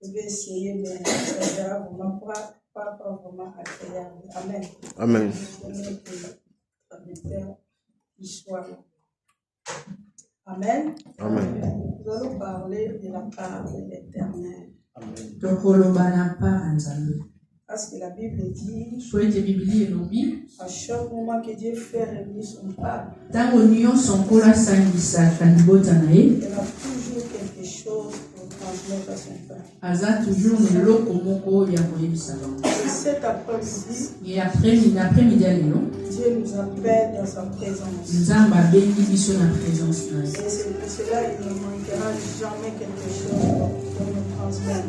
Je vais essayer, mais ça sera vraiment pas vraiment agréable. Amen. Amen. Amen. Amen. Nous allons parler de la part de l'Éternel. Parce que la Bible dit, à chaque moment que Dieu fait revenir son peuple, il a toujours quelque chose pour transmettre à son peuple. Et cet après-midi, Dieu nous appelle dans sa présence. Et c'est pour cela qu'il ne manquera jamais quelque chose pour nous transmettre.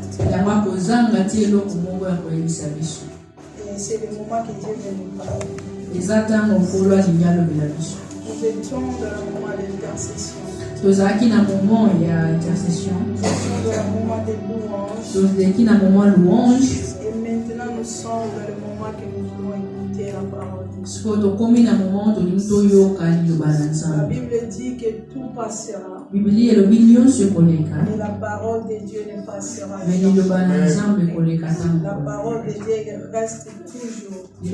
Et c'est le moment que Dieu veut nous parler. Nous étions dans le moment d'intercession. Nous étions dans le moment de louange. Et maintenant nous sommes dans le moment que nous voulons écouter la parole de Dieu. La Bible dit que tout passera. Mais la parole de Dieu ne passera jamais. La parole de Dieu reste toujours. Mais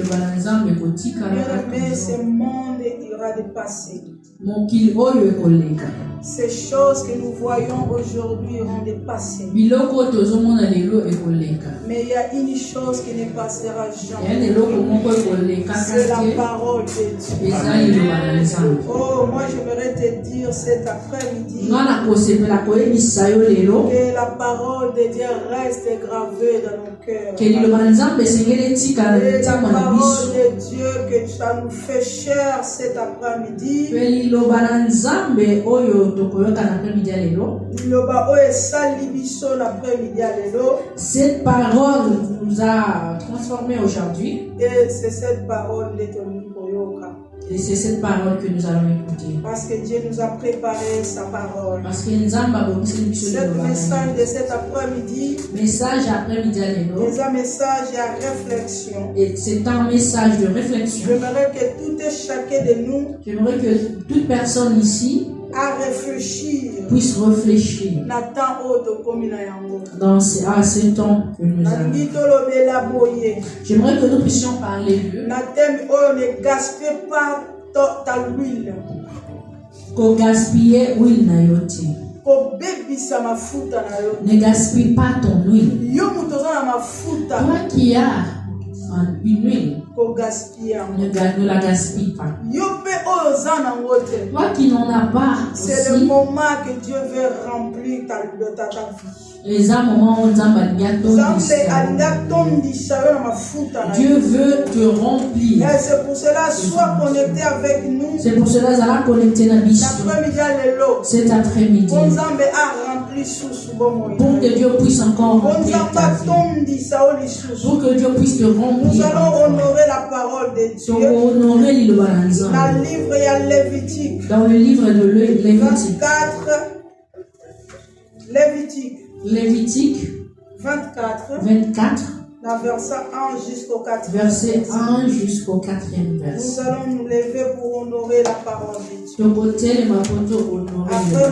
ce monde ira de passer. Ces choses que nous voyons aujourd'hui iront de passer. Mais il y a une chose qui ne passera jamais. C'est la parole de Dieu. Oh, moi j'aimerais te dire cet après-midi que la parole de Dieu reste gravée dans nos cœurs. Et la parole de Dieu que ça nous fait cher cet après-midi. Cette parole nous a transformés aujourd'hui. Et c'est cette parole de Toyoka. Et c'est cette parole que nous allons écouter. Parce que Dieu nous a préparé sa parole. Parce que nous avons cette message de cet après-midi. Message après-midi. C'est un message à réflexion. Et c'est un message de réflexion. J'aimerais que tout et chacun de nous. J'aimerais que toute personne ici à réfléchir. Puisse réfléchir. Dans ce temps que nous avons. J'aimerais que nous puissions parler d'eux. Ne gaspille pas ta huile. Qu'on gaspille huile na yote. Ne gaspille pas ton huile. Toi qui as une huile, ne la gaspille pas. Toi qui n'en as pas, c'est le moment que Dieu veut remplir ta vie. Dieu veut te remplir. Et c'est pour cela, sois connecté avec nous. C'est pour cela, ça va connecter la mission. Cet après-midi. Pour que Dieu puisse encore remplir ta vie. Pour que Dieu puisse te remplir. Nous allons honorer la parole de Dieu. Dans le livre de Lévitique. Lévitique 24. La verset 1 jusqu'au 4e. Verset 1 jusqu'au 4e verset. Nous allons nous lever pour honorer la parole de Dieu. Après,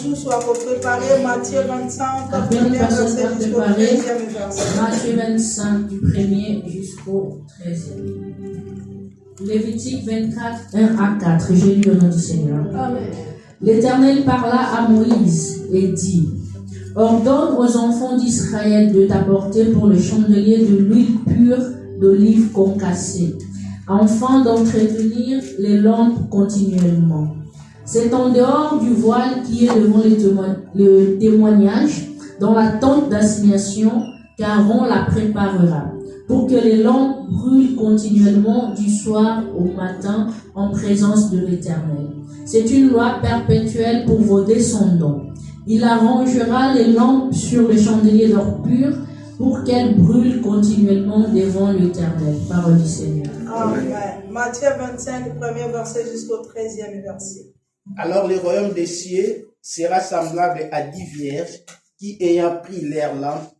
nous sommes préparés Matthieu 25, verset jusqu'au 13e verset. Matthieu 25 du 1er jusqu'au 13e. Lévitique 24, 1 à 4. J'ai lu au nom du Seigneur. Amen. L'Éternel parla à Moïse et dit: ordonne aux enfants d'Israël de t'apporter pour le chandelier de l'huile pure d'olive concassée, afin d'entretenir les lampes continuellement. C'est en dehors du voile qui est devant le témoignage, dans la tente d'assignation, qu'Aaron la préparera, pour que les lampes brûlent continuellement du soir au matin en présence de l'Éternel. C'est une loi perpétuelle pour vos descendants. Il arrangera les lampes sur le chandelier d'or pur pour qu'elles brûlent continuellement devant l'Éternel. Parole du Seigneur. Amen. Matthieu 25, premier verset jusqu'au 13e verset. Alors le royaume des cieux sera semblable à 10 vierges qui, ayant pris leurs lampes,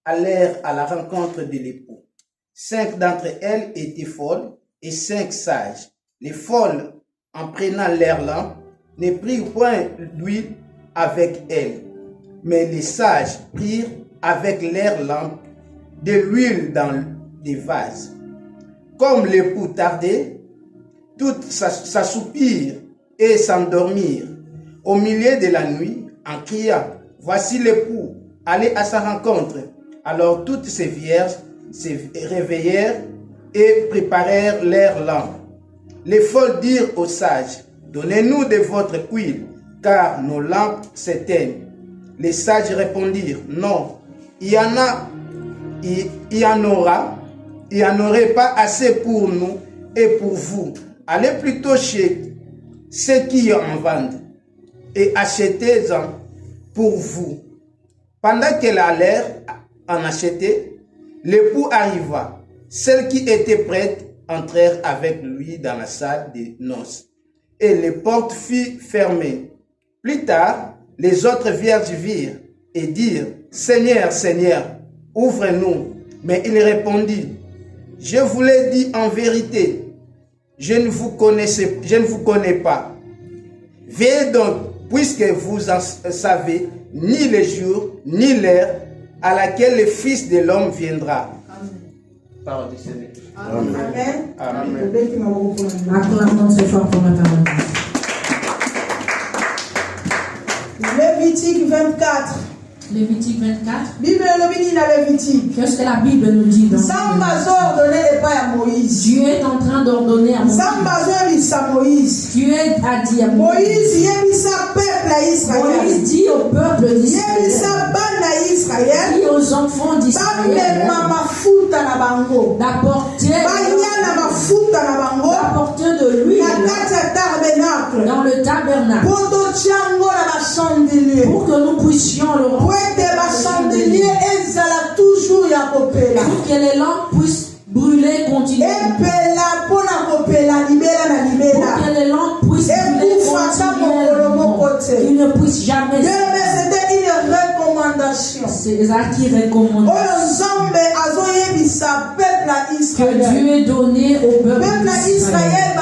allèrent à la rencontre de l'époux. 5 d'entre elles étaient folles et 5 sages. Les folles, en prenant leurs lampes, ne prirent point d'huile avec elles, mais les sages prirent avec leurs lampes de l'huile dans des vases. Comme l'époux tardait, toutes s'assoupirent et s'endormirent au milieu de la nuit en criant, « Voici l'époux, allez à sa rencontre. » Alors toutes ces vierges se réveillèrent et préparèrent leurs lampes. Les folles dirent aux sages, « Donnez-nous de votre huile, car nos lampes s'éteignent. » Les sages répondirent, « Non, il y en aurait pas assez pour nous et pour vous. Allez plutôt chez ceux qui en vendent et achetez-en pour vous. » Pendant qu'elle allait en acheter, l'époux arriva. Celles qui étaient prêtes entrèrent avec lui dans la salle des noces, et les portes furent fermées. Plus tard, les autres vierges virent et dirent, « Seigneur, Seigneur, ouvre-nous. » Mais il répondit, « Je vous l'ai dit en vérité, je ne vous connais pas. Veillez donc, puisque vous en savez ni le jour, ni l'heure à laquelle le Fils de l'homme viendra. » Parole du Seigneur. Amen. Amen. Acclamons très fort pour la parole. Lévitique 24. Lévitique 24. Bible lobini na Lévitique. Qu'est-ce que la Bible nous dit dans Sambazo ordonné et pas à Moïse. Dieu est en train d'ordonner à Moïse. Sambazo à Moïse. Dieu a dit à Moïse, yebisa peuple à Israël. Moïse dit au peuple d'Israël. Yebisa bana Israël. Dit aux enfants d'Israël. Mafuta na bango. D'apporter. Banya na mafuta na bango. D'apporter de l'huile. Dans le tabernacle. Pour que nous puissions le rendre. Pour que les lampes puissent brûler continuellement. Pour que les lampes puissent brûler continuellement. Qu'ils ne puissent jamais. C'était une recommandation. C'est ça qui recommande. Que Dieu ait donné au peuple d'Israël.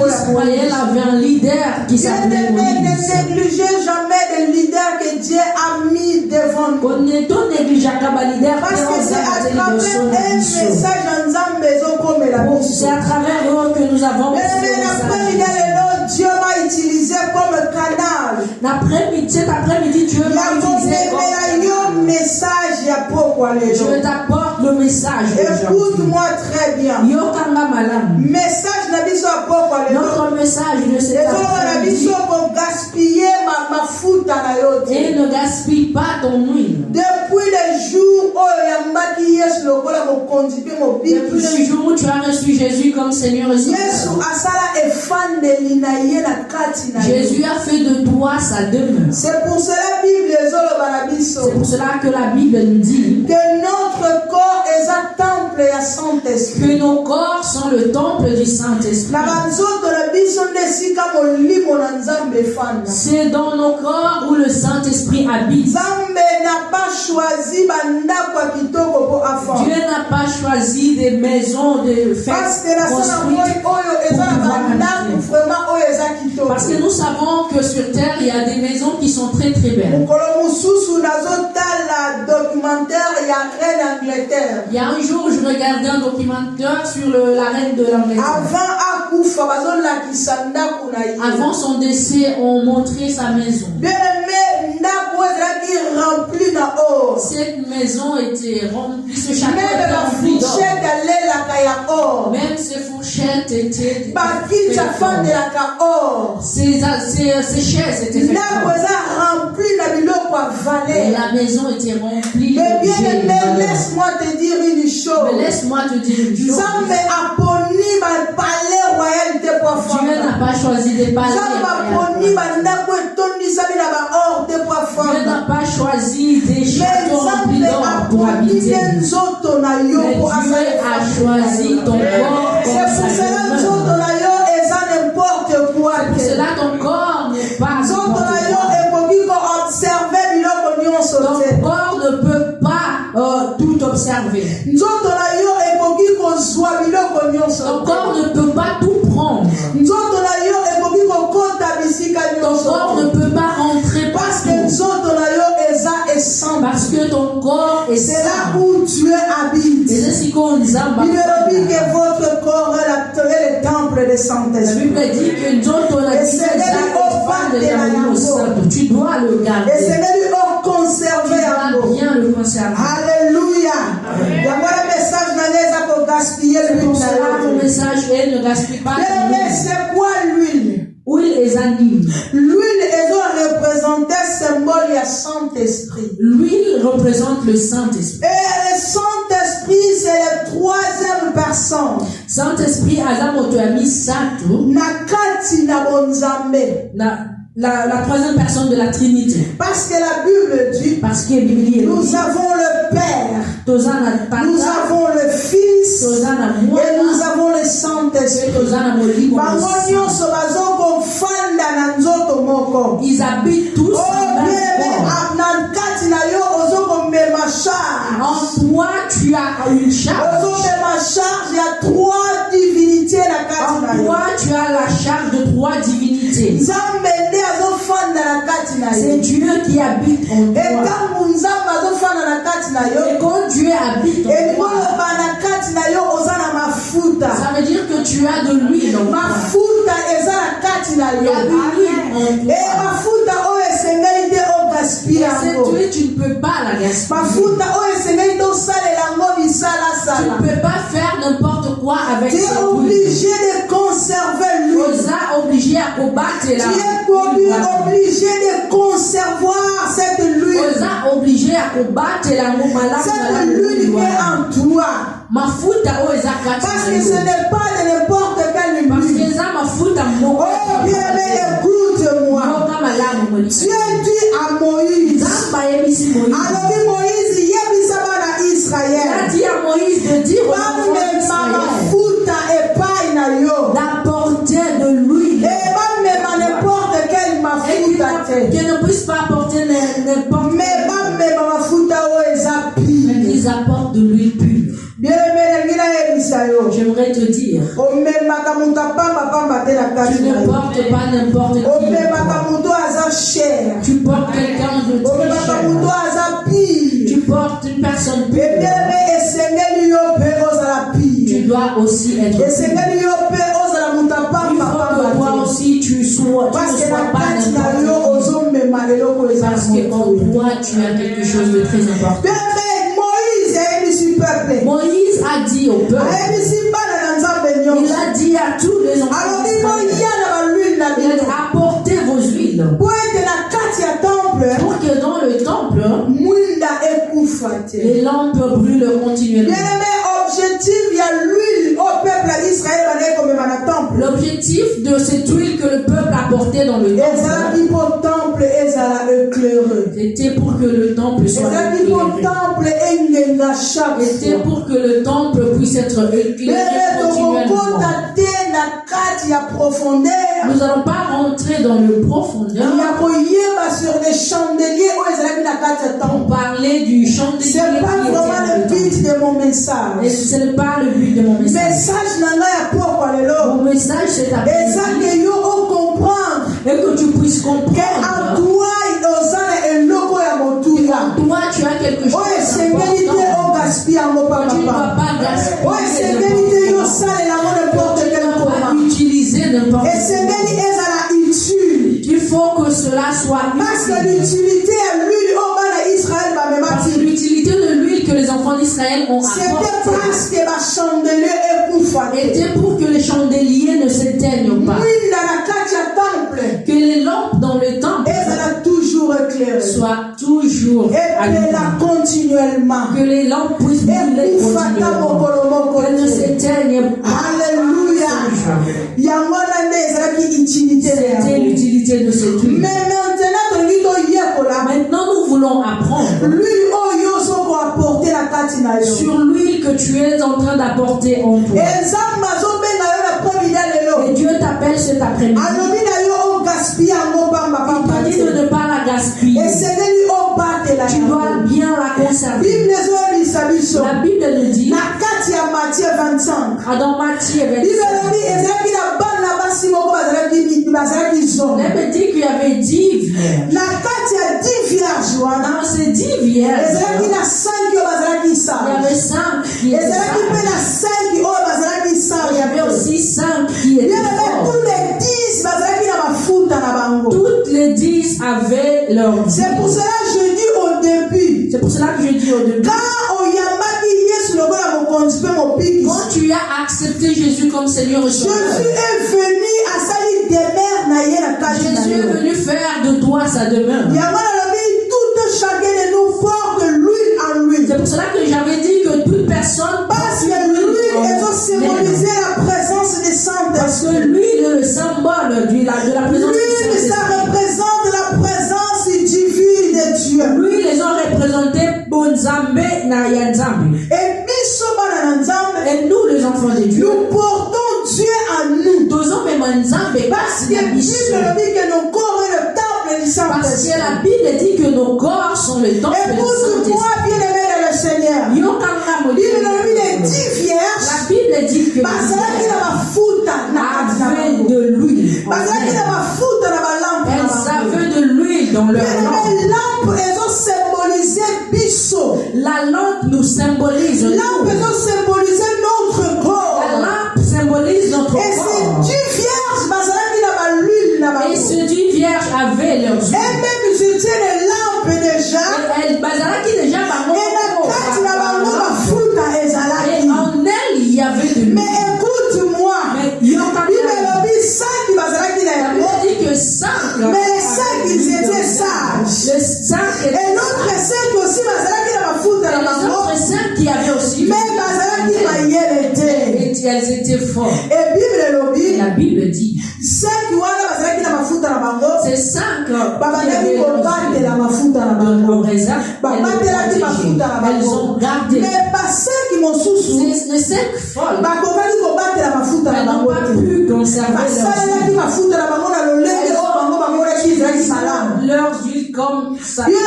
Israël avait un leader qui s'appelait Moïse. Ne négligez jamais le leader que Dieu a mis devant nous. Parce que c'est à travers un message en Zambé. C'est à travers eux que nous avons Dieu m'a utilisé comme canal. Cet après-midi, Dieu m'a utilisé comme message. Je t'apporte le message. Écoute-moi très bien. Message notre message de cet après-midi. Et ne gaspille pas ton huile. Depuis le jour où tu as reçu Jésus comme Seigneur et Sauveur, Jésus a fait de toi sa demeure. C'est pour cela que la Bible nous dit que notre corps est un temple et un Saint-Esprit. Que nos corps sont le temple du Saint-Esprit. C'est dans nos corps où le Saint-Esprit habite. Dieu n'a pas choisi des maisons de fête construites. Parce que nous savons que sur terre il y a des maisons qui sont très très belles. Il y a un jour je regardais un documentaire sur la reine de l'Angleterre. Avant son décès, on montrait sa maison. Cette maison était remplie, ce château était rempli d'or. Même ses fourchettes étaient d'or. Ses chaises étaient faites d'or. Et la maison était remplie de valeur. Laisse-moi te dire une chose. Mais laisse-moi te dire une chose. Dieu n'a pas choisi des palais. Dieu n'a pas choisi des châteaux remplis d'or pour habiter. Mais Dieu a choisi ton corps comme sa demeure. C'est pour cela ton corps n'est pas n'importe quoi. Ton corps ne peut pas tout observer. Ton corps ne peut pas tout prendre. Ton corps ne peut pas rentrer parce que ton corps est C'est là saint. où Dieu habite. Et c'est ce qu'on dit. Il dit que votre corps est le temple de La Bible Saint-Esprit. dit que tu dois le Et garder. c'est lui Tu conserver en dois vous. bien le conserver. Alléluia. Il y a un message dans les pour gaspiller C'est l'huile. pour cela mon message est ne gaspille pas Mais l'huile. c'est quoi l'huile? Huile est anime. L'huile est représentée symbole du Saint-Esprit. L'huile représente le Saint-Esprit. Et le Saint-Esprit, c'est la troisième personne. Saint-Esprit azamoto ya misato Nakati na bonzambe. la troisième personne de la Trinité. Parce que la Bible dit, Parce que Bible nous avons le Père, tozana nous tata, avons le Fils, tozana et nous mwana, avons le Saint-Esprit. tozana molimo. Bango nyonso bazokofanda na nzoto moko. Ils habitent tous Oh, dans le bien, corps. na kati na yo ozokomema charge. En toi, tu as une charge. Ozomema charge ya trois divinités na kati na En yo. toi, tu as la charge de trois divinités. Nzambe nde azofanda na kati na C'est yo. Dieu qui habite en toi. Etango Nzambe azofanda na kati na yo. Et quand Dieu habite en toi, Ekoloba na kati na yo oza na mafuta. ça veut dire que tu as de l'huile en toi. Mafuta eza na kati na Il y yo. a de l'huile en toi. Mafuta oyo esengeli te ogaspille Cette yango. huile, tu ne peux pas la gaspiller. Mafuta oyo esengeli te osalela yango Tu bisalasala. ne peux pas faire n'importe quoi avec Tu cette es huile. obligé de conserver Tu l'huile. es obligé à combattre Tu la es obligé de conserver cette Tu huile. es obligé à combattre la Cette huile qui est en toi. mafuta oyo eza kati Parce na que ce yo. n'est pas de n'importe quelle Parce que huile. eza mafuta moko Oh bien-aimé, écoute-moi. moka malamu molimo. Dieu dit à Moïse. Nzambe ayebisi Moïse. Alors Moïse, yebisa bana Il a Israël. dit à Moïse de dire aux enfants Bamema d'Israël mafuta epai na yo. d'apporter de l'huile. Et bamema n'importe quelle Et mafuta te. qu'ils ne puissent pas apporter n'importe Mais bamema mafuta oyo eza mais pire. qu'ils apportent de l'huile pure. Bien-aimé, ngi nayebisa yo. J'aimerais te dire, Omemaka moto apamba te na kati tu na ne yo. portes pas n'importe qui. Omemaka moto aza cher. Tu portes quelqu'un de très Omemaka moto cher. aza pire. Tu portes une personne pure. Bien-aimé, esengeli yo mpe ozala Tu pire. dois aussi être pur. Esengeli yo mpe ozala moto Il faut que toi apamba te. aussi tu ne sois Parce que na pas kati na yo n'importe qui. ozomema eloko eza Parce qu'en toi tu as quelque chose de très important. Bien-aimé, Moïse ayebisi peuple. Moïse a dit au peuple, Ayebisi bana na Nzambe il nyonso. a dit à tous les enfants alobi d'Israël, boya na balwile na il a dit, bino. apportez vos huiles Po ete na kati ya temple pour que dans le temple, mwinda ekufa te. les lampes brûlent continuellement. Bien-aimé, objectif ya l'huile au peuple d'Israël bandeki komema na temple. L'objectif de cette huile que le peuple apportait dans le temple, Ezalaki mpo temple ezala éclaireux. c'était pour que le temple soit Ezalaki mpo éclairé. temple engenga chaque C'était fois. pour que le temple puisse être éclairé Bébé continuellement. tokokota te na kati ya profondeur. Nous n'allons pas rentrer dans le profondeur Ya koyeba sur les chandeliers oyo ezalaki na kati ya pour temple. parler du chandelier C'est qui pas était vraiment dans le le temple. but de mon Et message. ce n'est pas le but de mon message. Message na ngai ya pokwa lelo. Mon message, c'est Eza après ke yo ocomprendre et que tu puisses que en comprendre. toi oza na eloko ya motuya. Toi, tu as quelque chose Oyo esengeli te d'important. ogaspille yango Tu ne dois papa. pas gaspiller. Oyo esengeli te yo salela yango n'importe Tu quel ne dois pas comment. utiliser n'importe quoi. Esengeli ezala utile. Il faut que cela soit Parce que utile. l'utilité ya l'huile oyo bana Israël Parce que bamemaki. l'utilité de l'huile que les enfants d'Israël ont C'était apportée parce que bachandelier ekufa te. était pour que les chandeliers ne s'éteignent pas. Mwinda na kati ya temple Que les lampes dans le temple ezala toujours éclairée. soient toujours allumées. Epela continuellement. Que les lampes puissent brûler Ekufata continuellement. mokolo moko Qu'elles ne te. s'éteignent pas. Alléluia. yango wana nde ezalaki utilité na C'était yango. l'utilité de cette huile. Mais maintenant tolingi toyekola Maintenant, nous voulons apprendre l'huile oyo ozoko apporte na kati na yo. sur l'huile que tu es en train d'apporter en toi. Nzambe azobenga yo na premier lelo. Et Dieu t'appelle cet après-midi. alobi na yo ogaspille yango pamba Il pamba te dit de te. ne pas la gaspiller. esengeli obatela Tu dois yango. bien la conserver. Bible ezoyebisa biso La Bible nous dit, na kati ya Matthieu 25. dans Matthieu Bible 25, elobi ezalaki na bana basi moko bazalaki zongo. la Bible dit qu'il y avait 10 vierges. Na kati ya 10 vierges wana Dans ces 10 vierges, il y avait 5 qui étaient sages. Il y avait aussi 5 qui étaient forts. Toutes les 10 avaient leur vie. C'est pour cela que je dis au début. Quand tu as accepté Jésus comme Seigneur et Sauveur, Jésus est venu faire de toi sa demeure. C'est pour cela que j'avais dit que toute personne parce que l'huile symbolisait la présence des saints. Parce que l'huile est le symbole de la présence de l'huile, ça représente la présence divine de Dieu. L'huile, les ont représenté Bonzambe na Yanzambe. Et nous, les enfants de Dieu, nous portons Dieu en nous. Parce que la Bible dit que nos corps est le temple du Saint-Esprit. Parce que la Bible dit que nos corps sont le temple du Saint-Esprit. Écoute-moi, bien-aimé dans le Seigneur. La Bible dit que avaient de l'huile. Elles avaient de l'huile dans leur lampe. La lampe nous symbolise. La lampe symbolise notre corps. La lampe symbolise notre corps. Et ces 10 vierges avaient leurs huiles. Et même ils étaient les lampes déjà. Et en elle, il y avait de l'huile. Mais écoute-moi. La Bible dit que 5. Mais les 5, ils étaient sages. Les 5 étaient et l'autre 5 aussi, les autres 5 qui avaient aussi. Mais elles étaient fortes. Et la Bible dit 5 c'est 5 elles ont gardé. Les 5 folles n'ont pas pu conserver leurs huiles comme ça. Il y a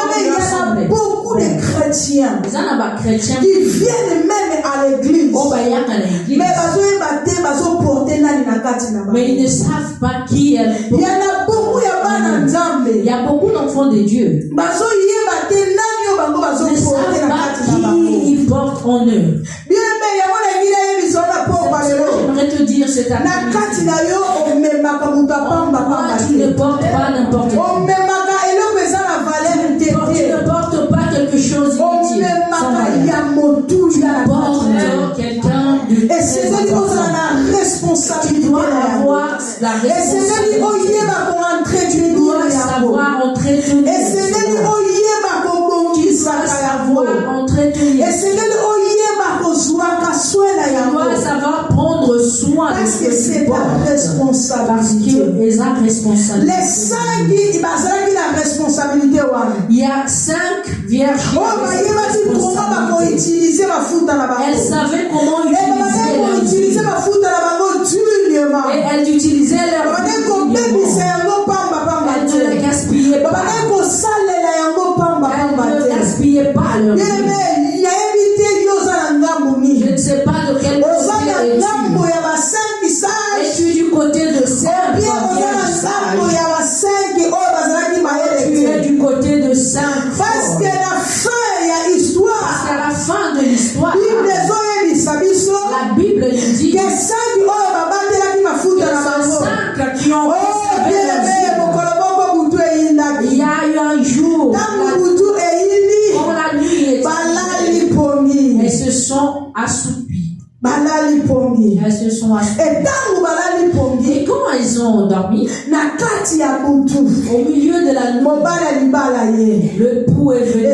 beaucoup de chrétiens qui viennent même à l'église. Mais ils ne savent pas qui est. Il y en a beaucoup, il y a beaucoup d'enfants de Dieu. Ils ne savent pas qui ils portent en eux. J'aimerais te dire cet après-midi. Tu ne portes pas n'importe quoi. Tu ne portes pas quelque chose d'inutile. Tu portes quelqu'un de très important. Tu dois avoir la responsabilité. Tu dois savoir entretenir. Tu dois savoir entretenir. Tu dois savoir prendre soin de ce que tu portes. Parce qu'ils ont responsabilité. Les 5 qui la responsabilité. Il y a 5 vierges. Elles savaient comment utiliser leur huile. Et elles utilisaient leur huile. Elles ne la gaspillaient pas. Elles ne gaspillaient pas leur huile. Je ne sais pas de quel côté es-tu. Es-tu du côté de celles qui tu es du côté de 5. Parce qu'à la fin de l'histoire, la Bible nous dit que 5 qui ont il y a eu un jour quand la nuit est elles se sont assoupies. Elles se sont assoupies. Et quand elles ont dormi, au milieu de la nuit, le pou est venu.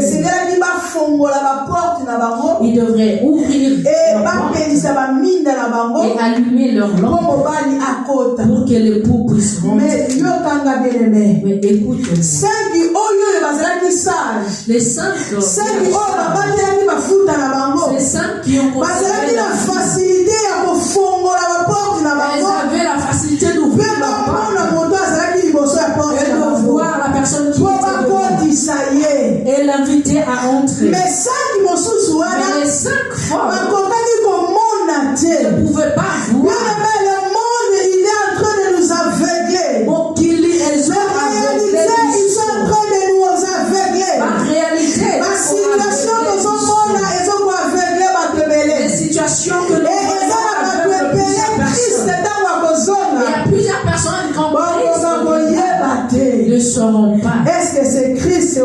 Ils devraient ouvrir leur porte et allumer leur lampe pour que le pou puisse rentrer. Mais écoute, les 5 qui ont conservé la facilité à elles avaient la facilité d'ouvrir la porte et de voir la personne qui était et l'inviter à entrer. Mais les 5 femmes ne pouvaient pas voir. Le monde, il est en train de nous aveugler. Ils sont en train de nous aveugler. En réalité,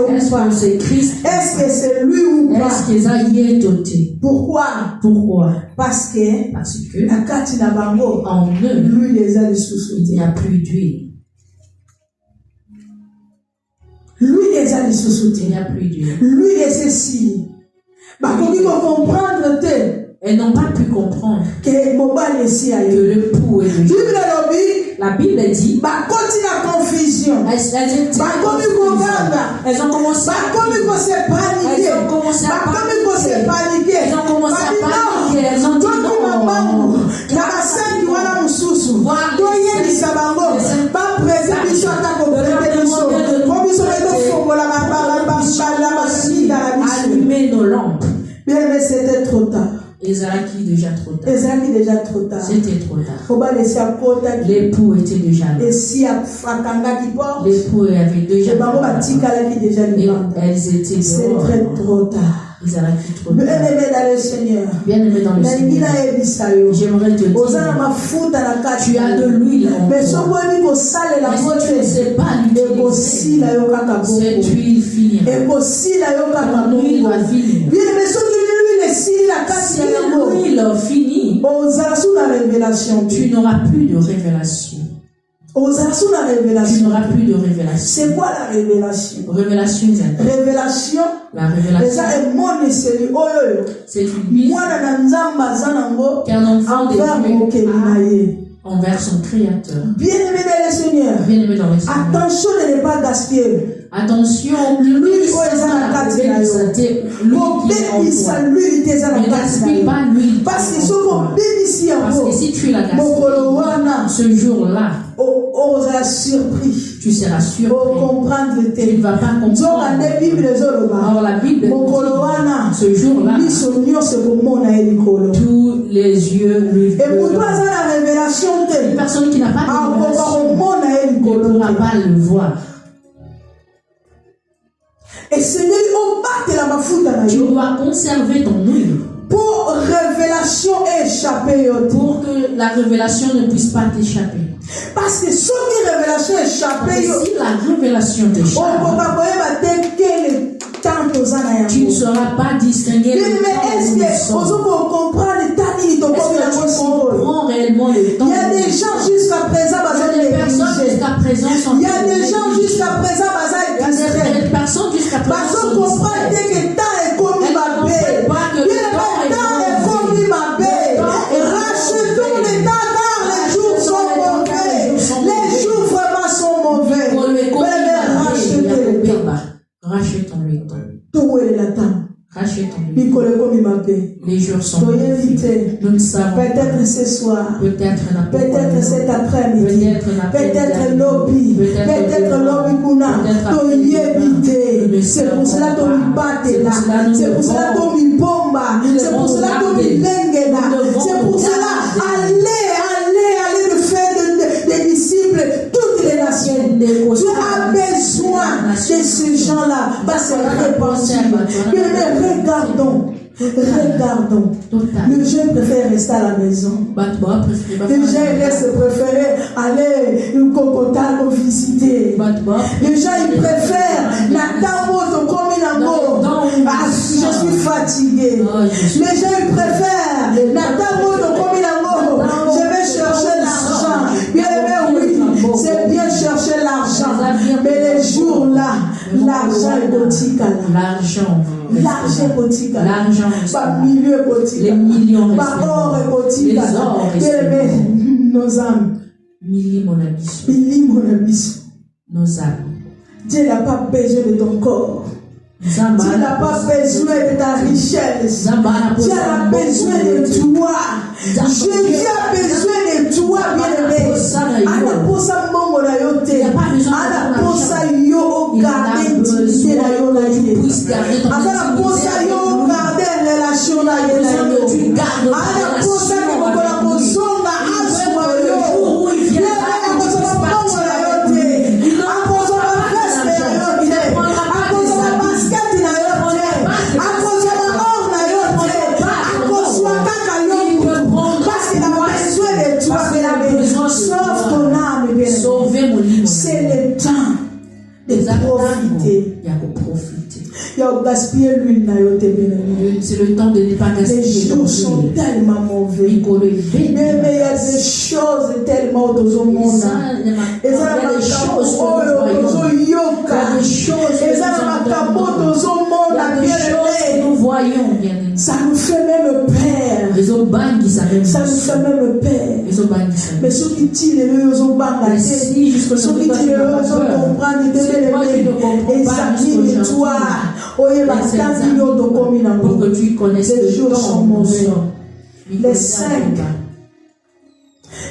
Christ ou Est-ce pas? que c'est Christ? Est-ce que c'est lui ou pas? Est-ce que ça y est doté? Pourquoi? Pourquoi? Parce que La kati na bango en eux, l'huile eza lisusu il te. n'y a plus d'huile. L'huile eza lisusu te. Il n'y a plus d'huile. L'huile esili bakoki comprendre te. Elles n'ont pas pu comprendre que mobali esi ayo. que le pouls est de Dieu. Bible lobi La Bible dit bakoti na confusion. Elles ont commencé à paniquer. Elles ont commencé à paniquer. Elles ont commencé à paniquer. Elles ont dit non. Allumer nos lampes. Bien, mais c'était trop tard. Ezalaki déjà trop tard. Ezalaki déjà trop tard. C'était trop tard. L'époux était déjà là. L'époux avait déjà là. Elles étaient dehors. C'est très trop tard. Ezalaki trop tard. Bien-aimé dans le Seigneur. Bien-aimé dans le Seigneur. J'aimerais te dire, tu as de l'huile en mais toi. Mais si tu ne sais pas l'utiliser, cette huile finira. Ton huile va finir. Si l'huile finit, tu n'auras plus de révélation. Tu n'auras plus de révélation. C'est quoi la révélation? Révélation. La révélation. C'est une mise qu'un enfant de Dieu a envers son Créateur. Bien-aimé dans le Seigneur. Bien-aimé dans le Seigneur. Attention de ne pas gaspiller. Attention, l'huile qui est en toi. Ne gaspille pas l'huile. Parce que si tu la gaspilles, ce jour-là, surpris. Tu seras surpris. Tu ne vas pas comprendre. Or la Bible dit, ce jour-là, tous les yeux lui verront. Une personne qui n'a pas de révélation ne pourra pas le voir. Et Seigneur, tu dois conserver ton huile. Pour révélation échapper. Pour que la révélation ne puisse pas t'échapper. Parce que si la révélation échappe, si la révélation t'échappe, tu ne sauras pas distinguer le temps. Est-ce que tu comprends réellement le temps? Il y a des gens jusqu'à présent, des personnes jusqu'à présent sont. Il y a des gens jusqu'à présent, des personnes jusqu'à présent sont comprendre que le temps est comme ma paix. Le temps est comme ma paix. Rachetons le temps car les jours sont mauvais. Les jours vraiment sont mauvais. Rachetons-le temps. Tout est le temps. Les jours sont mauvais. Nous ne savons pas. Peut-être ce soir. Peut-être cet après-midi. Peut-être lobby. Peut-être lobby kuna. C'est pour cela que nous battons là. C'est pour cela que nous bomba. C'est pour cela que nous lenguena. C'est pour cela allez le faire des disciples toutes les nations. Tu as besoin de ces gens-là. Parce que regardons. Le jeune préfère rester à la maison. Le jeune reste préféré aller au Kokota pour visiter. Les gens ils préfèrent la tamo comme je suis fatigué. Les gens ils préfèrent la tamo comme je vais chercher l'argent. Bien aimé, oui, c'est bien chercher l'argent. Mais les jours là, l'argent est boutique. L'argent est boutique. Pas milieu boutique. Les millions pas or est boutique. Bien aimé, nos âmes. Mili mon nos âmes. Dieu n'a pas besoin de ton corps. Dieu n'a pas besoin de ta richesse. Dieu a besoin de toi. Jésus a besoin de toi, bien-aimé. Ana posa mongo na yo te. Ana posa yo garder dignité na yo na ye. Ana posa yo garder relation na ye na yo. Ana posa ke bokola kozonga aswa yo. Sauver mon livre. C'est le temps de profiter pour profiter. C'est le temps de ne pas gaspiller. Les jours sont tellement mauvais. Mais il y a des choses tellement dans le monde. Et ça, il y a des choses que nous voyons. Ça nous fait même peur. Ça nous fait même peur. Mais ceux qui tirent les yeux aux banques, ceux qui tirent les yeux aux comprendre, pour que tu connaisses les jours sont mauvais.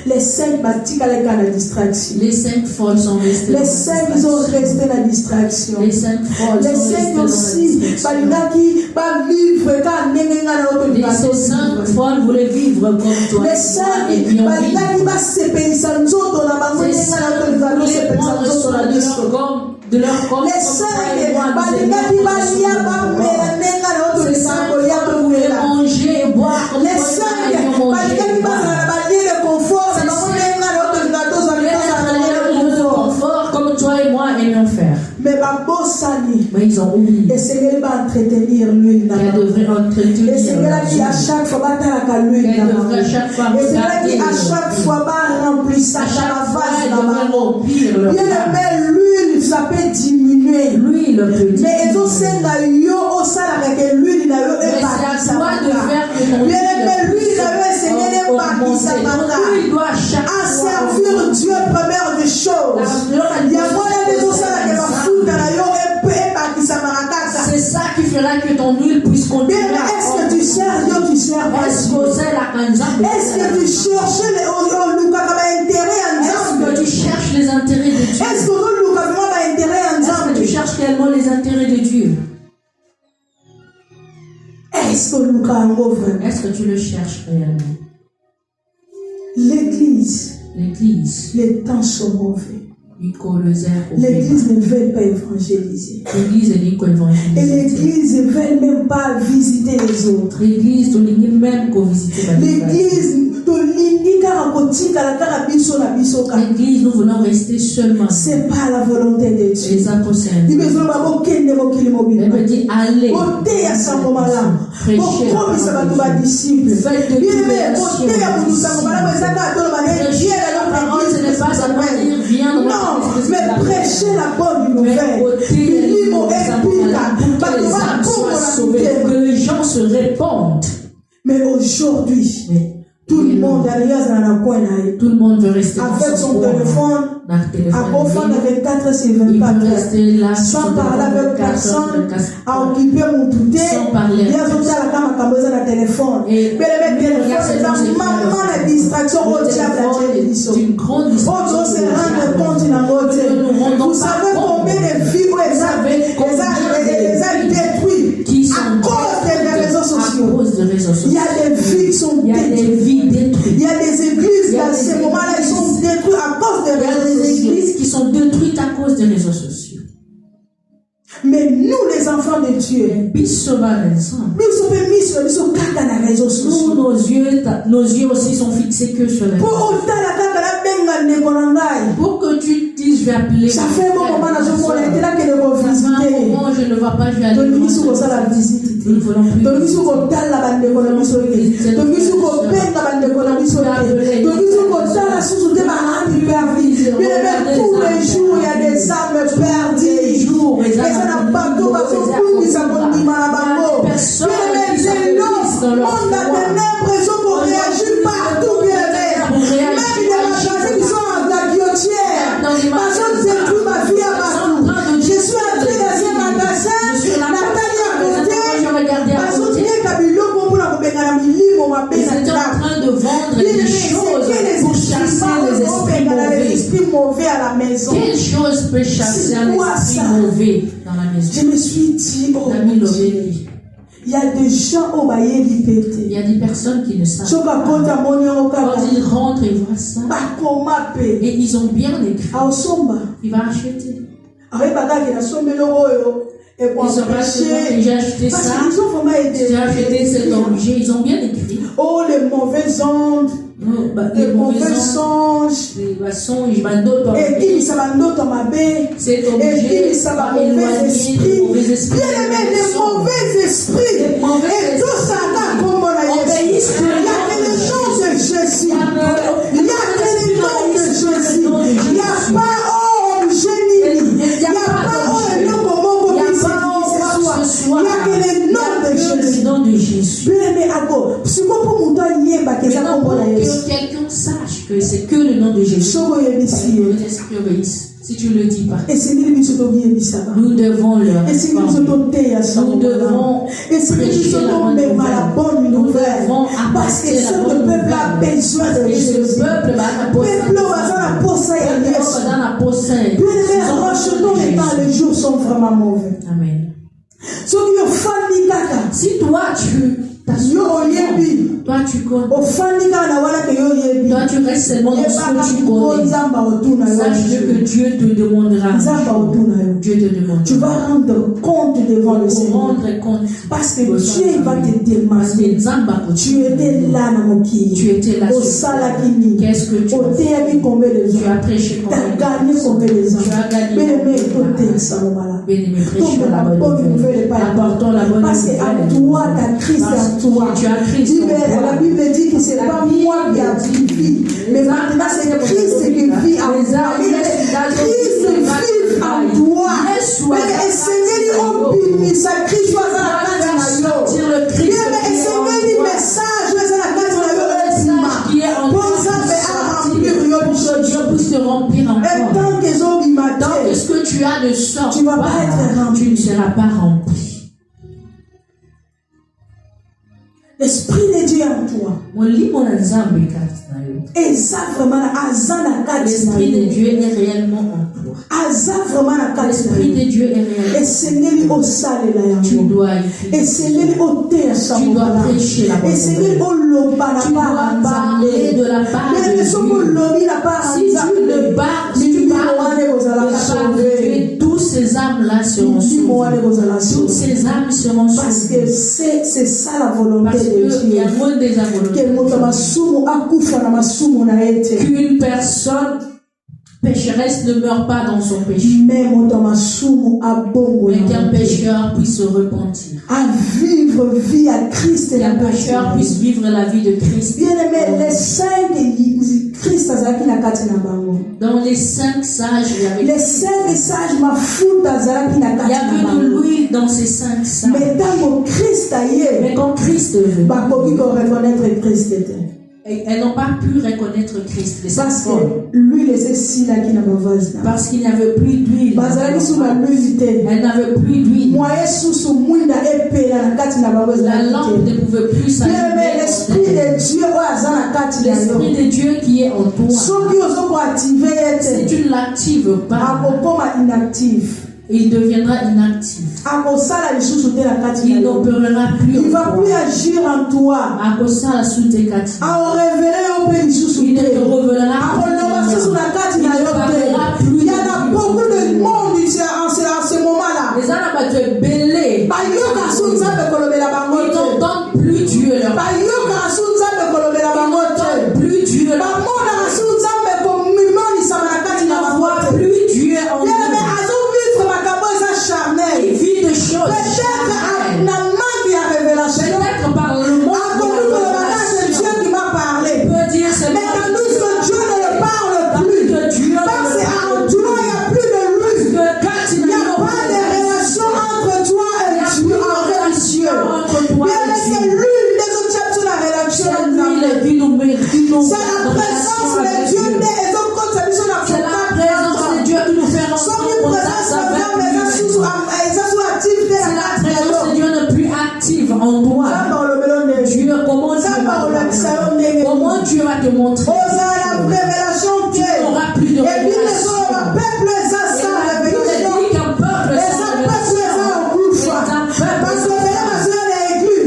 Les 5 bâtis à la distraction. Les 5 folles sont restées. Les 5 ils ont resté dans la distraction. Les 5 folles les 5 aussi, les 5 folles voulaient vivre comme toi. Les 5 ils voulaient prendre soin de leur corps. Les 5 manger et boire comme les 5 comme toi et moi aimions faire. Mais ils ont oublié. Et Seigneur va entretenir l'huile. Elle devrait entretenir. Et Seigneur qui à chaque fois va t'arracher l'huile. Et Seigneur qui à chaque fois va remplir sa vase dans ma main. Bien aimé, l'huile ça peut diminuer. L'huile peut diminuer. Mais ils ont senga yo au sala avec l'huile na yo et pas ça va de faire que ton bien aimé, l'huile na yo Seigneur n'est pas qui ça va. L'huile doit chaque à servir Dieu première des choses. Il y a moi là des choses là que va foutre dans yo et pas qui ça va. C'est ça qui fera que ton huile puisse continuer. Est-ce que tu sers Dieu, tu sers pas Est-ce que tu cherches les intérêts en Dieu? Est-ce que tu cherches les intérêts de Dieu? Est-ce que tu cherches réellement les intérêts de Dieu? Est-ce que tu le cherches réellement? L'église, les temps sont mauvais. L'église ne veut pas évangéliser. Et l'église ne veut même pas visiter les autres. L'église ne veut même pas visiter l'église. L'église, nous voulons rester seulement. C'est pas la volonté de Dieu. Elle me dit allez. Prêchez non, mais prêchez la bonne nouvelle. Que les gens se répandent. Mais aujourd'hui, tout le monde veut rester avec son téléphone. À profond avec 24 sur 24 sans parler avec personne, à occuper mon touté, bien sûr, à la téléphone. Mais le téléphone, c'est la maman la distraction au diable à télévision. On doit se rendre compte dans notre vous savez combien de vies les a détruits à cause des réseaux sociaux. Il y a des vies qui sont détruites. Il y a des églises dans ces moments-là, ils sont détruits à cause des réseaux sociaux. Des églises qui sont détruites à cause des réseaux sociaux. Mais nous, les enfants de Dieu, nous, nos yeux aussi sont fixés que sur les réseaux sociaux. Pour que tu dises, je vais appeler. Ça fait un moment, je ne vais pas, je vais aller. Nous ne voulons plus. Tous les jours, il y a des âmes perdues. Et ça n'a pas tout parce que nous avons dit Malabango. On a des l'impression qu'on réagit partout, bien même il y a des choses qui sont en la guillotière. Parce que c'est tout ma vie à partout. Je suis entré dans un magasin, Nathalie à côté. Parce que tu es Kabilo pour la ils étaient en train de vendre des choses pour chasser les esprits mauvais. À la maison. Quelle chose peut chasser un esprit mauvais dans la maison? Je me suis dit, oh, il y a des gens au baillet du pété. Il y a des personnes qui ne savent pas. Quand ils rentrent, ils voient ça. Et ils ont bien écrit. Il va acheter. Ils ont acheté, j'ai acheté ça, j'ai acheté cet objet, ils ont bien écrit. Oh, les mauvaises ondes. des mauvais songes, et qui ça va d'autres mauvais, et qui ça va mauvais esprit, bien-aimé, des mauvais esprits, et tout ça là comme on a dit, il y a que le nom de Jésus, il y a que le nom de Jésus, il n'y a pas oh génie, il n'y a pas oh le nom comment il y a que le nom de Jésus. Bien-aimé, maintenant pour que quelqu'un sache que c'est que le nom de Jésus, l'esprit obéisse. Si tu le dis pas, nous devons leur informer. Nous devons prêcher la bonne nouvelle. Nous devons apporter la bonne nouvelle. Parce que ce peuple va les jours sont vraiment mauvais. Amen. Si toi tu connais. Toi tu restes seulement dans ce que tu connais. Sache que Dieu te demandera. Dieu te demandera. Tu vas rendre compte devant le Seigneur. Parce que Dieu va te demander. Tu étais là dans mon qui. Tu étais là. Qu'est-ce que tu as fait? Tu as prêché combien de temps? Tu as gagné Bien-aimé, prêchons la bonne nouvelle. Apportons la bonne nouvelle. Parce qu'à toi, ta Christ est à toi. Tu as Christ. La Bible dit que ce n'est pas moi qui vis, mais maintenant c'est Christ qui vit en toi. Christ vit en toi. Mais Seigneur, on sa Christ soit à la carte de la mais Seigneur, dit message, à la carte de la pour ça, puisse te remplir encore. Et tant que ce que tu as de sort, tu ne vas pas être rempli. Tu ne seras pas rempli. L'Esprit de Dieu en toi. Et ça vraiment, l'Esprit de Dieu est réellement en toi. L'Esprit de Dieu est réellement. Et Seigneur, au salle tu dois y et Seigneur, au terre, tu dois prêcher la bonne et Seigneur, au loba tu dois parler de la part de Dieu. Si tu ne parles, tu parles de la part de Dieu, tous ces âmes-là seront sauvées. Toutes ces âmes seront sauvées. Parce que c'est ça la volonté de Dieu. Il y a moins des qu'une personne pécheresse ne meurt pas dans son péché, mais qu'un pécheur puisse se repentir, à vivre vie à Christ et qu'un pécheur puisse vivre la vie de Christ. Bien aimé, les cinq Christ dans les 5 sages, il y avait les 5 sages il y avait de l'huile dans ces 5 sages. Mais quand Christ veut, elles n'ont pas pu reconnaître Christ. Parce que l'huile parce qu'il n'y avait plus d'huile. Elle n'avait plus d'huile. La lampe ne pouvait plus s'allumer. L'Esprit de Dieu qui est en toi, si tu ne l'actives pas, il deviendra inactif. Il n'opérera plus. Il ne va plus agir en toi. Il ne te révélera plus. Il y en a beaucoup de monde en ce moment-là. Les âmes tu es belé. Ils n'entendent plus Dieu. Ils n'entendent plus Dieu. Ils ne voient plus Dieu en eux. Il vit de choses. Peut-être par le monde qui m'a parlé. Peut dire c'est mais tandis que Dieu ne le parle plus. Parce qu'en toi, il n'y a plus de lui. Il n'y a pas de relation entre toi et Dieu. Bien laissez l'une des autres chapitres de la relation. C'est la présence de Dieu. C'est la présence de Dieu qui nous fait rentrer. C'est la présence de Dieu ne plus active en toi. Dieu, comment Dieu va te montrer? Tu n'auras plus de révélation.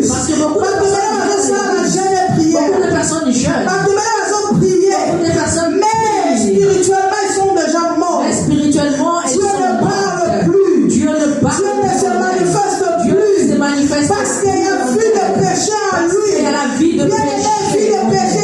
Parce que beaucoup de personnes jeûnent. Beaucoup de personnes spirituellement, ils sont déjà morts. Mais spirituellement, Dieu ne parle plus. Dieu ne se manifeste plus. Parce qu'il y a vu de péché en lui. Il y a la vie de péché. Il y a la vie de péché.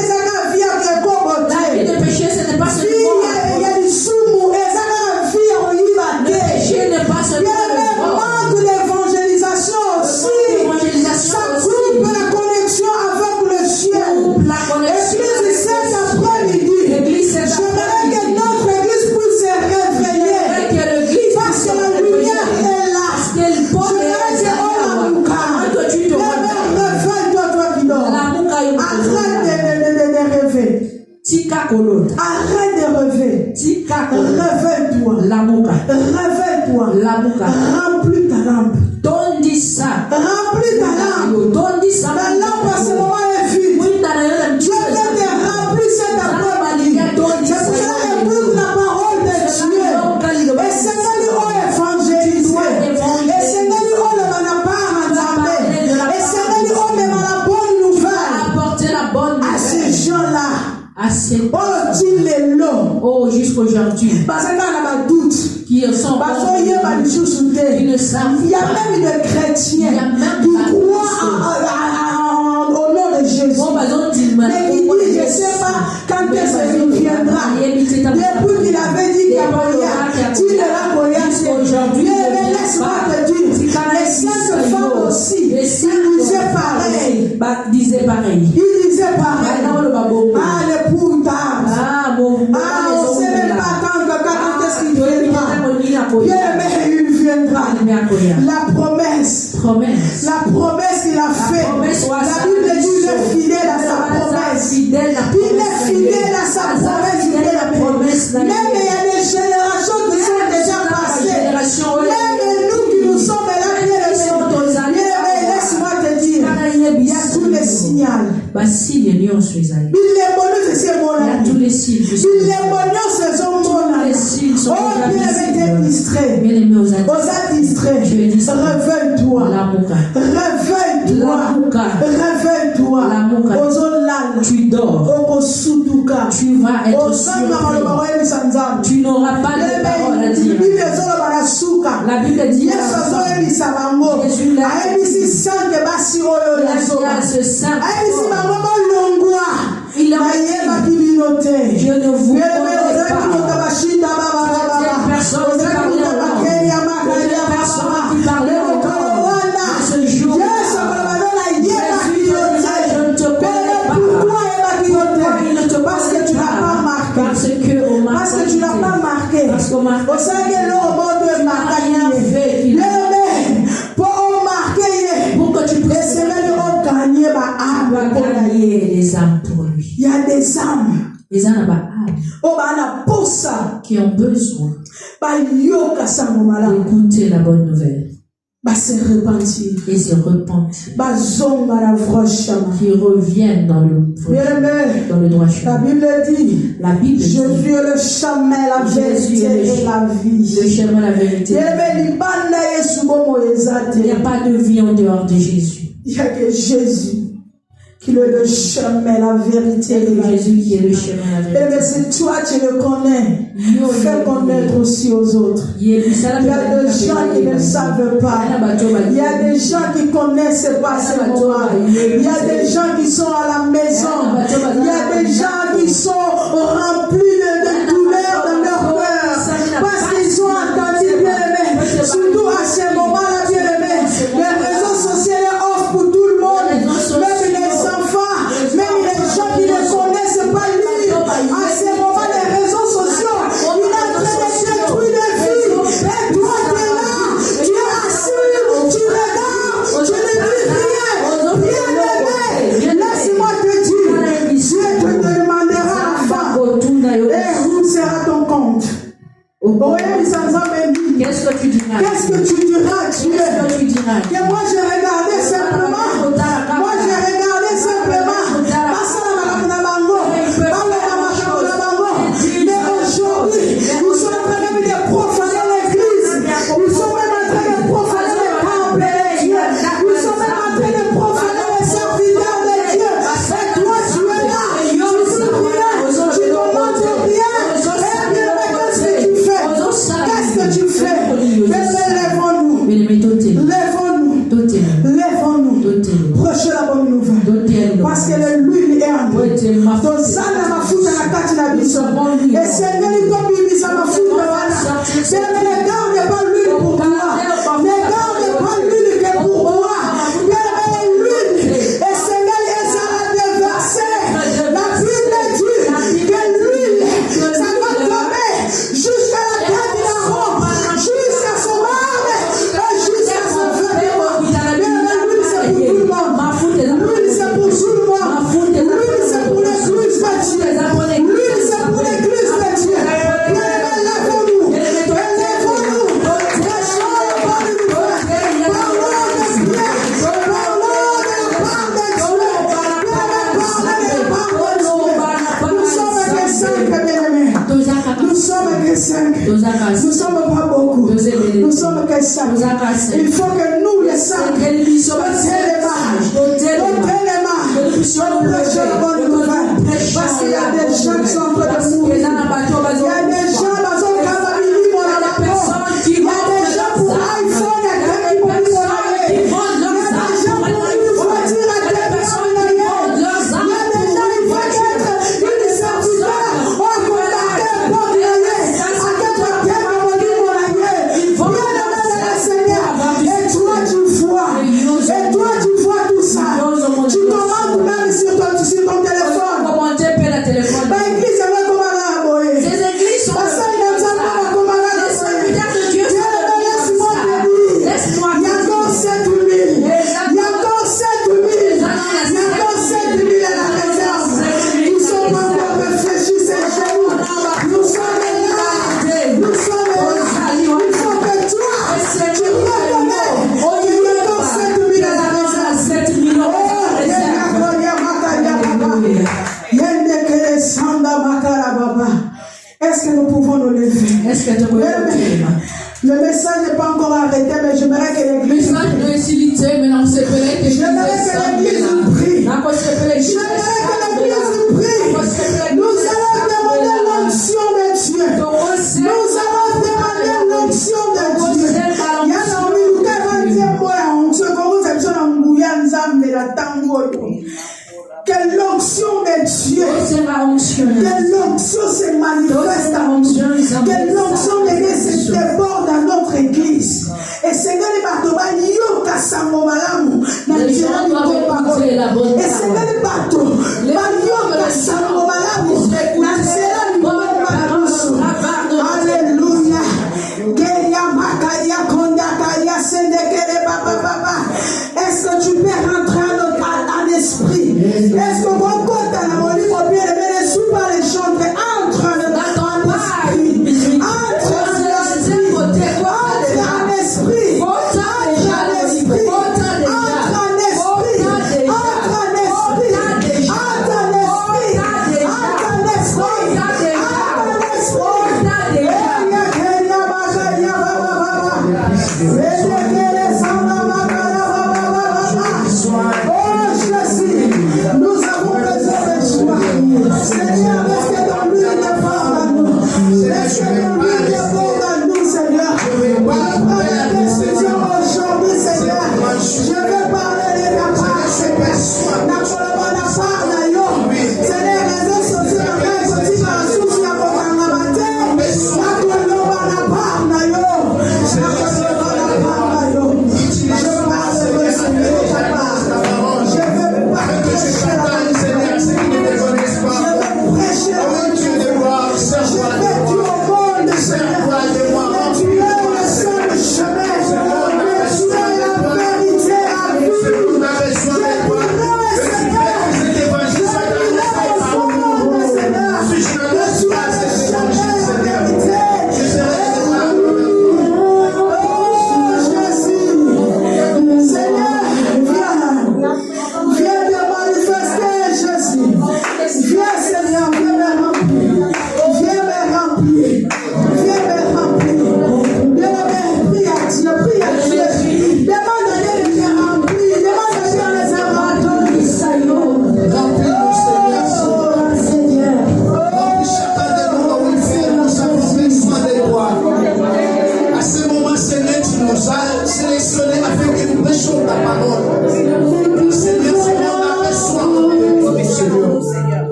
Arrête de rêver. Réveille-toi. Réveille-toi. Remplis ta lampe. Remplis ta lampe. La lampe à ce moment est vide. Tu as fait de remplir cette après-midi. C'est pour cela que écoute la parole de Dieu. Et Seigneur, on évangélise. Et Seigneur, on ne va pas entendre. Et Seigneur, on ne va la bonne nouvelle à ces gens-là. Oh, dis-les long. Oh, jusqu'aujourd'hui. Parce qu'il y a un doute. Qui sont il y a même des chrétiens qui croient au nom de Jésus. Mais qui disent, je ne sais pas quand est-ce qu'il viendra. Depuis qu'il avait dit qu'il y a moyen, tu ne l'as aujourd'hui. Mais laisse-moi te dire, les saintes femmes aussi, ils disaient pareil. Ils disaient pareil. Ah, l'époux tard. On ne sait même pas quand est-ce qu'il viendra. Bien-aimé, il viendra. La promesse qu'il a faite. La Bible dit qu'il est fidèle à sa promesse. Il est fidèle à sa promesse. Même il y a des générations qui sont déjà passées. Même nous qui nous sommes là, laisse-moi te dire, il y a tous les signaux. Il y a tous les signes. Oh, bien-aimé, t'es distrait. Aux distrait. Réveille-toi. Tu dors. Tu vas être surpris. Tu n'auras pas de parole à dire. La Bible dit Jésus l'a ce saint. Il a dit, je ne vous connais pas. Personne qui parlait en langue. Ce jour, Jésus je ne te connais pas. Pourquoi il ne te parce que tu n'as pas marqué. Parce que tu n'as pas marqué. Parce qu'on marque. Au sein de l'homme de marquer. Pour que tu puisses gagner des âmes pour lui. Il y a des âmes. Les âmes qui ont besoin d'écouter la bonne nouvelle. Se repentir. Et se repentir. Qui reviennent dans le droit chemin. La Bible dit Jésus est le chemin, la vérité et la vie. Le chemin, la vérité. Il n'y a pas de vie en dehors de Jésus. Il n'y a que Jésus qui est le chemin, la vérité et la vie. Jésus qui est le chemin, la vérité. Mais si toi tu le connais, fais connaître aussi aux autres. Il y a des gens qui ne savent pas. Il y a des gens qui ne connaissent pas ce moment. Il y a des gens qui sont à la maison. Il y a des gens qui sont remplis de douleur dans leur cœur. Parce qu'ils ont entendu bien-aimé. Surtout à ce moment-là, bien-aimé. Les réseaux sociaux offrent pour tout le monde. Même les enfants, même les gens qui ne connaissent pas lui. À ce moment, les réseaux sociaux, il est en train de détruire les vies. Et toi, tu es là, tu es assis, tu regardes, tu ne dis rien. Bien aimé, laisse-moi te dire, Dieu te demandera à la fin. Et où sera ton compte? Qu'est-ce que tu diras? Qu'est-ce que tu diras, Dieu? Que moi j'ai regardé simplement. Moi j'ai regardé simplement. Mais aujourd'hui, nous sommes en train de profaner l'église. Nous sommes même en train de profaner le temple de Dieu. Nous sommes même en train de profaner les serviteurs de Dieu. Et toi, tu es là. Tu dis rien. Tu demandes rien. Et bien, qu'est-ce que tu fais? Qu'est-ce que tu fais? Lèvons-nous. Lèvons-nous. Prêchez la bonne nouvelle. Parce que l'huile est en nous. Donc ça n'a pas foutu à la carte de la biso. Et Seigneur, il doit vivre ça m'a foutu à la. Seigneur, ne garde pas l'huile pour toi. Ne garde pas l'huile que pour toi. Garde l'huile. Et Seigneur, elle sera déversée. La Bible dit que l'huile, ça va tomber jusqu'à la tête de la robe, jusqu'à son arme et jusqu'à son vêtement. L'huile, c'est pour tout le monde. L'huile, c'est pour tout le monde. L'huile, c'est pour l'église de Dieu. Il faut que nous, les saints, parce qu'il y a des gens qui sont en train de mourir. Il y a des gens il y a des gens pour iPhone, il y a des gens pour voiture, il y a des gens il faut être une certitude au contact pour gagner, à Seigneur. Et toi tu vois tout ça. Tu commandes même sur ton téléphone. Est-ce que nous pouvons nous lever? Le message n'est pas encore arrêté, mais j'aimerais que l'église prie. Nous allons demander l'onction de Dieu. Nous allons demander l'onction de Dieu. Que l'onction de Dieu, que l'onction se manifeste, que l'onction de Dieu se déborde dans notre église. Et Seigneur, les bateaux, yoka sango malamu, na jirani kwa parole. Et Seigneur, les bateaux, yoka sango malamu, na jirani kwa parole. Alléluia. Keria makaya konda kaya sende kere papa papa. Est-ce que tu peux rentrer en esprit? Est-ce que vous comptez à la molie pour bien les sous par les chants entre dans ton esprit, entre en esprit, entre en esprit, entre en esprit, entre en esprit, entre en esprit, entre en esprit, entre en nous avons besoin de toi. Seigneur, laisse que ton Dieu défende à nous. Laisse que ton Dieu défende à nous, Seigneur. Prends la décision aujourd'hui, Seigneur. Je veux parler de ta part. Seigneur, les autres sont sur la main, sont sur la source, la matin.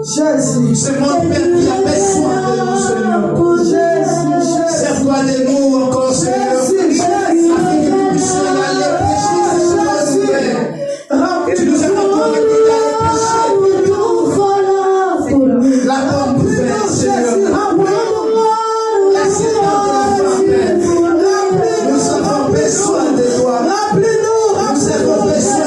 Jésus. C'est mon Père qui a besoin de nous, Seigneur. Serre-toi de nous encore, Seigneur. Afin que nous puissions aller prêcher ce Père. Tu nous as accordé d'aller prêcher la bonne nouvelle, Seigneur. La Seigneur, nous avons besoin de toi. Nous avons besoin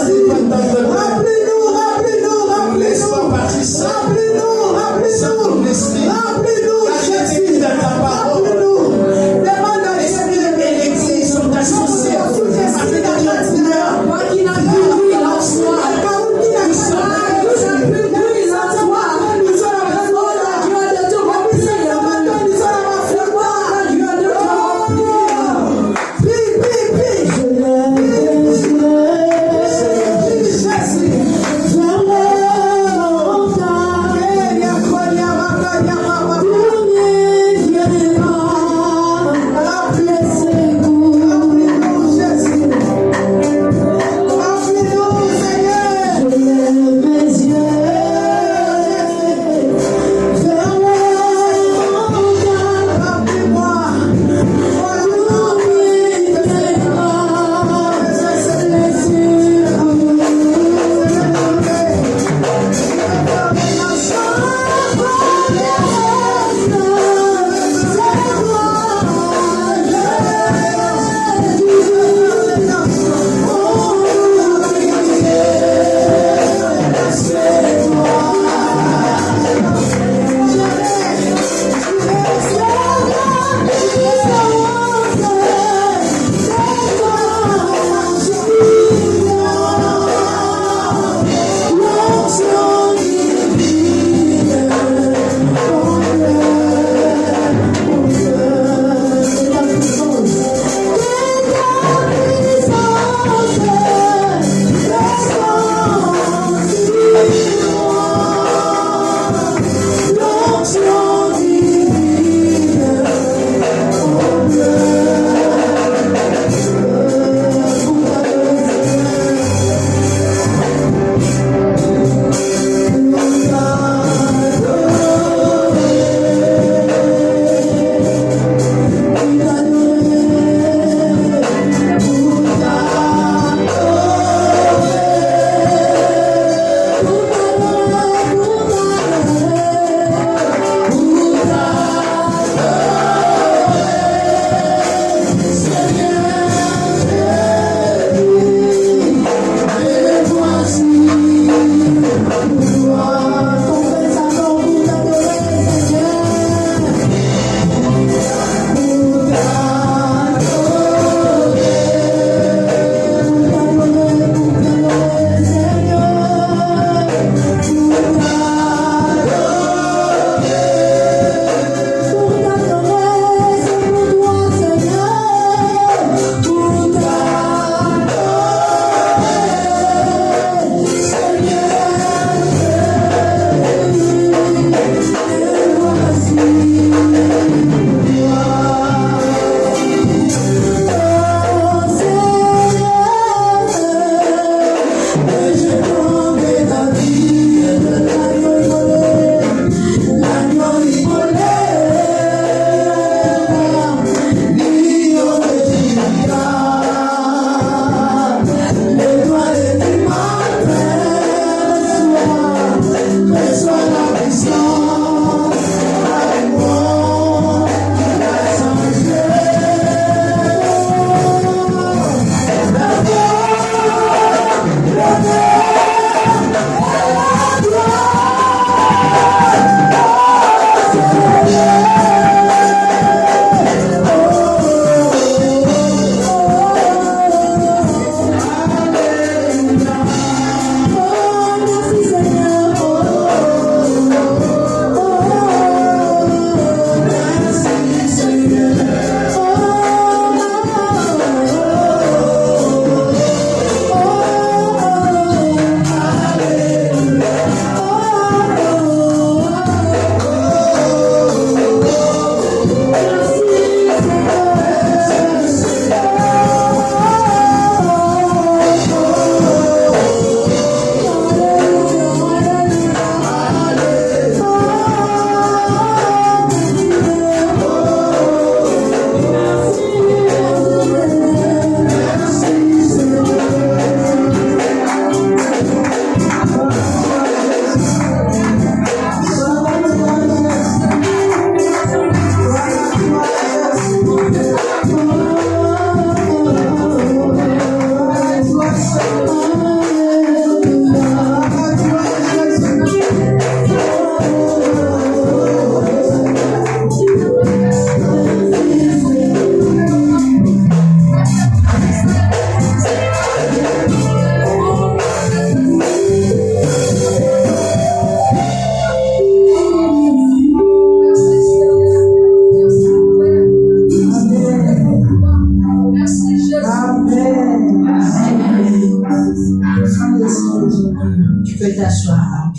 Tu peux t'asseoir.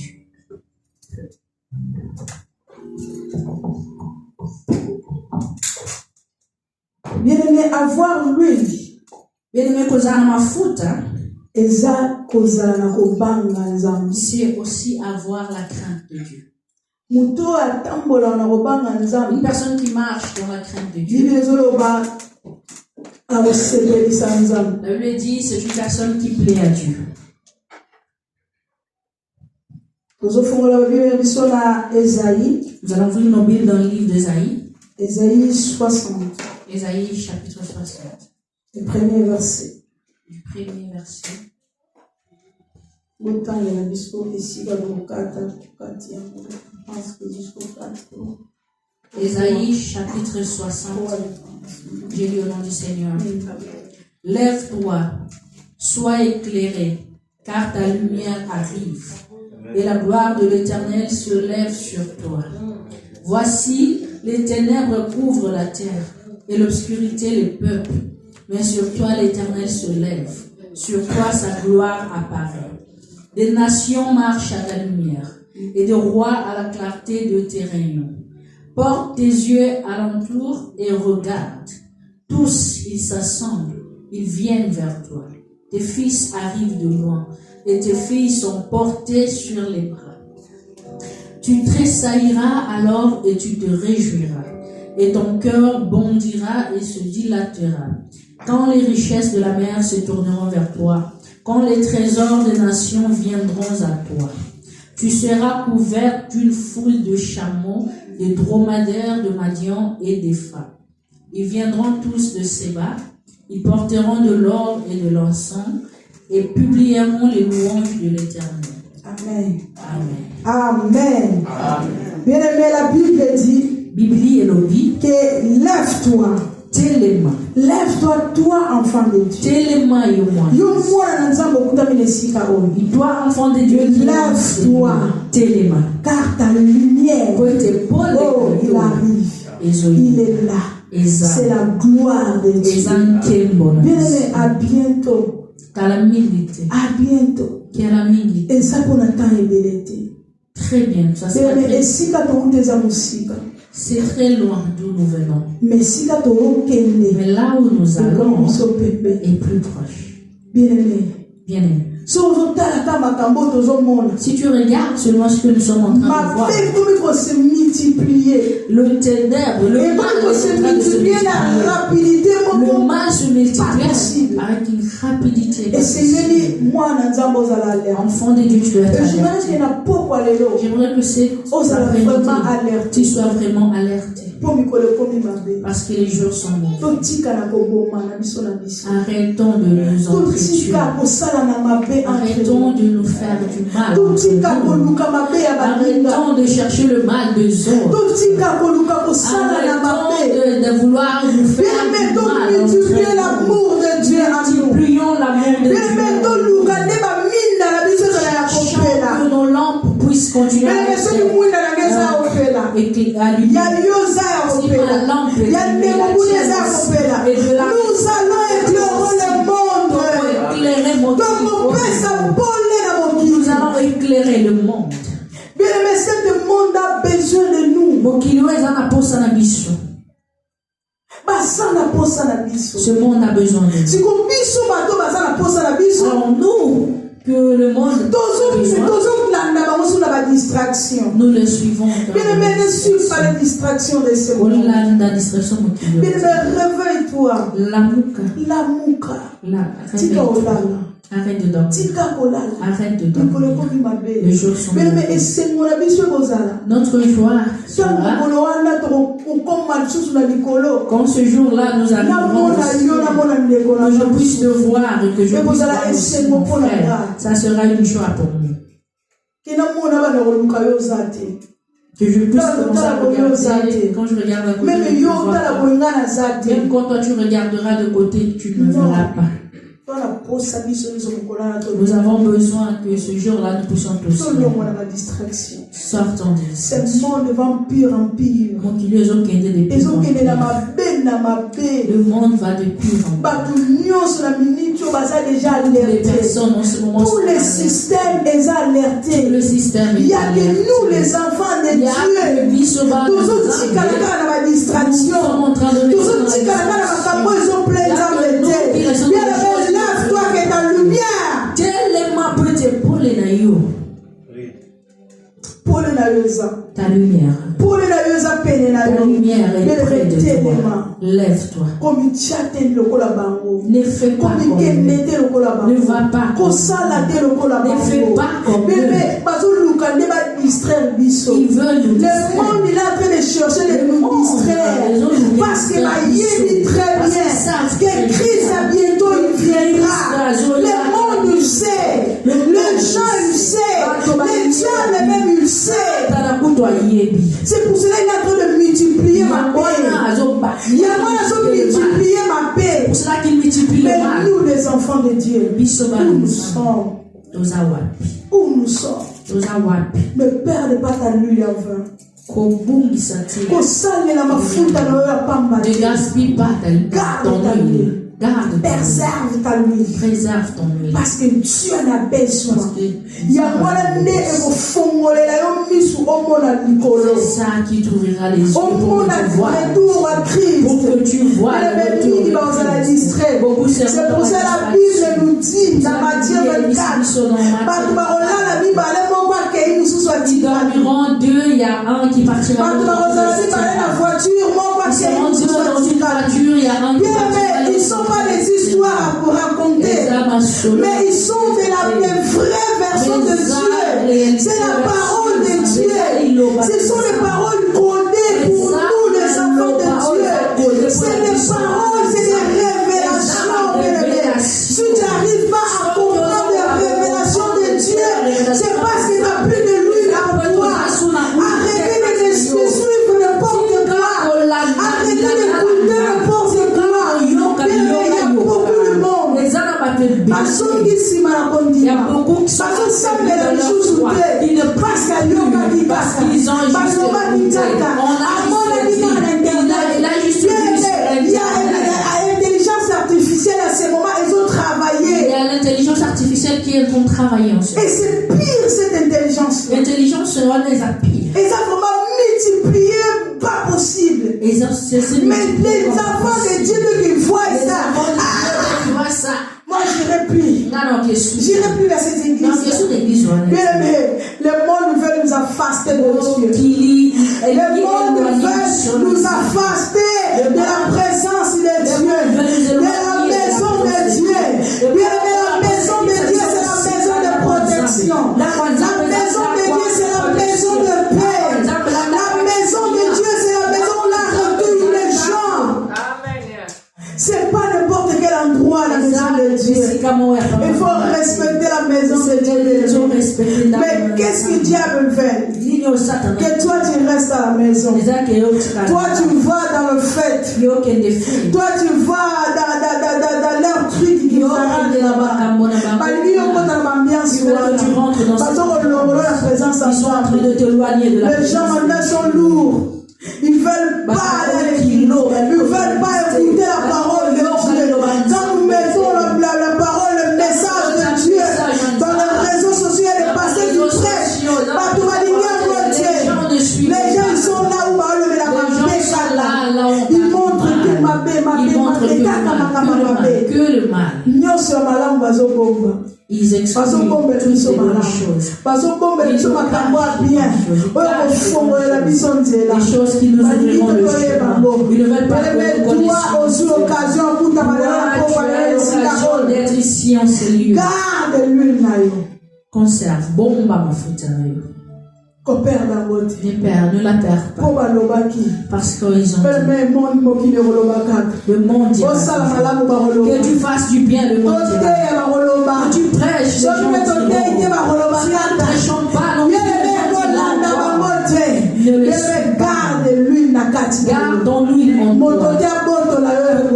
Bien-aimé, avoir l'huile. Bien-aimé, kozala mafuta. C'est aussi avoir la crainte de Dieu. Une personne qui marche dans la crainte de Dieu. La Bible dit c'est une personne qui plaît à Dieu. Nous allons ouvrir nos Bibles dans le livre d'Ésaïe. Ésaïe 60. Ésaïe chapitre 60. Le premier verset. Du premier verset. Ésaïe chapitre 60. J'ai lu au nom du Seigneur. Lève-toi, sois éclairé, car ta lumière arrive, et la gloire de l'Éternel se lève sur toi. Voici, les ténèbres couvrent la terre, et l'obscurité les peuples. Mais sur toi l'Éternel se lève, sur toi sa gloire apparaît. Des nations marchent à ta lumière, et des rois à la clarté de tes rayons. Porte tes yeux alentour et regarde. Tous, ils s'assemblent, ils viennent vers toi. Tes fils arrivent de loin, et tes filles sont portées sur les bras. Tu tressailleras alors et tu te réjouiras, et ton cœur bondira et se dilatera. Quand les richesses de la mer se tourneront vers toi, quand les trésors des nations viendront à toi, tu seras couvert d'une foule de chameaux, de dromadaires, de Madian et d'Épha. Ils viendront tous de Séba, ils porteront de l'or et de l'encens, et publieront les louanges de l'Éternel. Amen. Amen. Amen. Amen. Bien aimé, la Bible dit Bibli Elobi, que lève-toi. Telema. Lève-toi, toi, enfant de Dieu. Telema et moi. Et toi, enfant de Dieu, lève-toi. Telema. Car ta lumière, oh, il arrive. Il est là. C'est la gloire de Dieu. Bien aimé, à bientôt. À bientôt. Et ça qu'on attend est vérité. Très bien. Ça c'est très loin d'où nous venons. Mais là où nous allons est plus proche. Bien aimé. Bien aimé. Si tu regardes seulement ce que nous sommes en train de voir, le ténèbre, le mal se multiplie avec une rapidité. Enfant de Dieu, tu dois être alerté. J'aimerais que tu sois vraiment alerté. Parce que les jours sont bons. Arrêtons de nous entretuer. Arrêtons de nous faire du mal. Arrêtons de chercher le mal des autres. Arrêtons de vouloir nous faire du mal. Multiplions l'amour de Dieu. Que nos lampes puissent continuer à allumer. Si ma lampe est allumée, la tienne aussi. Et de la nous allons éclairer le monde. Nous allons éclairer le monde. Bien aimé, ce monde a besoin de nous. Ce monde a besoin de nous. Alors nous, que le monde nous le suivons. Bien aimé, ne suis pas la distraction de ce monde. Bien aimé, réveille-toi. La mouka. Arrête de dormir. Arrête de dormir. Les jours sont mauvais. Notre joie sera quand ce jour-là nous arriverons, que je puisse te voir et que je puisse voir aussi mon frère. Ça sera une joie pour nous. Que je puisse commencer à regarder. Quand je regarde à côté, même quand toi tu regarderas de côté, tu ne me verras pas. Nous avons besoin que ce jour-là nous puissions tous sortons de ce monde va pire en pire. Ils ont Le monde va de pire en pire. Les personnes en ce moment tous les systèmes sont alertés. Tout le système Il n'y a que nous, les enfants de Dieu. Nous sommes en train de lève-toi qui est dans la lumière. Ta lumière. Ta lumière est près de toi. Lève-toi. Ne fais pas comme eux. Ne va pas comme eux. Ne fais pas comme eux. Ils veulent nous distraire. Le monde il est en train de chercher de nous distraire. Parce que dit très bien que Christ bientôt il viendra. Le monde il sait. Les gens ils savent. Les diables même ils savent. C'est pour cela qu'il est en train de multiplier ma paix. Il y a moi qui multiplier ma paix. Mais nous les enfants de Dieu, où nous sommes? Où nous sommes? Ne perdez pas ta lutte en vain. Ne gaspille pas ton huile. Garde préserve ta huile. Préserve ton huile. Parce que Dieu en a besoin. Il y a c'est ça qui t'ouvrira les yeux pour que tu vois le retour de Christ. C'est pour ça la Bible nous dit dans Matthieu 24. Ils dormiront deux, il y a un qui partira dans la voiture, il y a un qui partira. Ils ne sont pas des histoires pour raconter, mais ils sont de la vraie version de Dieu. C'est la parole de Dieu. Ce sont les paroles codées pour nous, les enfants de Dieu. C'est des paroles, c'est des révélations. Si tu n'arrives pas à comprendre les révélations de Dieu, c'est parce qu'il n'y a plus de l'huile en toi. Arrêtez de suivre n'importe quoi. Arrêtez d'écouter n'importe quoi. Il y a beaucoup de monde. Il y a beaucoup qui sont l'intelligence artificielle qui est pour travailler ensemble. Et c'est pire cette intelligence. L'intelligence sera les pire. Et ça vraiment multiplié, pas possible. Mais les enfants de Dieu qui voient ça. Moi j'irai plus. J'irai plus vers ces églises. Bien aimé, le monde veut nous affaster de Dieu. Le monde veut nous affaster de la présence de Dieu, de la maison de Dieu. Bien aimé, la maison de Dieu c'est la maison de protection. La maison de Dieu c'est la maison de paix. La maison de Dieu c'est la maison où on recueille les gens. C'est pas n'importe quel endroit la maison de Dieu. Il faut respecter la maison de Dieu. Mais qu'est-ce que diable fait? Que toi tu restes à la maison. Toi tu vas dans le fait. Toi tu vas dans leur truc qui s'arrête là-bas. Les gens maintenant sont lourds. Ils ne veulent pas aller à l'église. Ils ne veulent pas écouter la parole de Dieu. Quand nous mettons la parole, le message de Dieu dans les réseaux sociaux, les pasteurs qui prêchent, les gens ils sont là où ils montrent que le mal. Ils exposent toutes les bonnes choses. Les choses qui nous ouvriront le chemin. Ils ne veulent pas que nous connaissions. D'être ici en ce lieu. Garde l'huile. Conserve. Bomba ma foutaille. Ne la perds pas. Parce qu'ils ont dit. Le monde dira. Que tu fasses du bien, le monde dira. Que tu prêches, les gens diront. Si nous ne prêchons pas, non plus. Gardons l'huile en toi.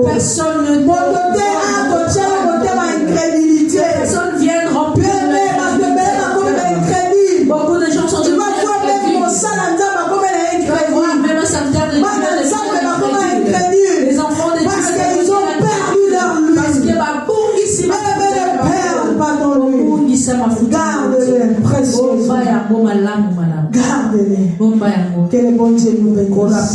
Personne ne personne vient remplir beaucoup de gens sont les enfants Garde-les, précieux. Garde-les. Que le bon Dieu nous bénisse.